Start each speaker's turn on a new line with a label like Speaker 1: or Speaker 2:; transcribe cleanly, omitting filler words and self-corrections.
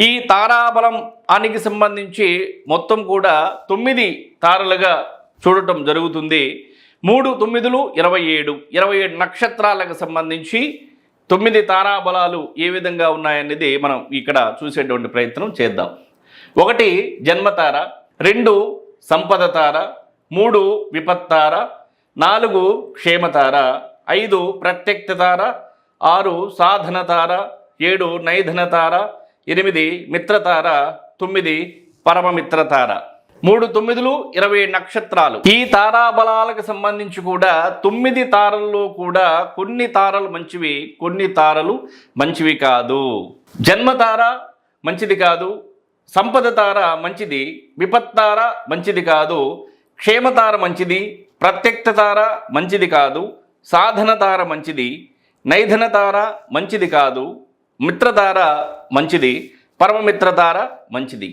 Speaker 1: ఈ తారాబలానికి సంబంధించి మొత్తం కూడా 9 తారలుగా చూడటం జరుగుతుంది. 3 9 27 27 నక్షత్రాలకు సంబంధించి 9 తారాబలాలు ఏ విధంగా ఉన్నాయనేది మనం ఇక్కడ చూసేటువంటి ప్రయత్నం చేద్దాం. 1 జన్మతార, 2 సంపద తార, 3 విపత్తార, 4 క్షేమతార, 5 ప్రత్యక్త తార, 6 సాధన తార, 7 నైధన తార, 8 మిత్రతార, 9 పరమమిత్రతార. 3 9 20 నక్షత్రాలు. ఈ తారాబలాలకు సంబంధించి కూడా 9 తారల్లో కూడా కొన్ని తారలు మంచివి, కొన్ని తారలు మంచివి కాదు. జన్మతార మంచిది కాదు, సంపద తార మంచిది, విపత్తార మంచిది కాదు, క్షేమతార మంచిది, ప్రత్యక్త తార మంచిది కాదు, సాధన తార మంచిది, నైధన తార మంచిది కాదు, మిత్రతార మంచిది, పరమమిత్రతార మంచిది.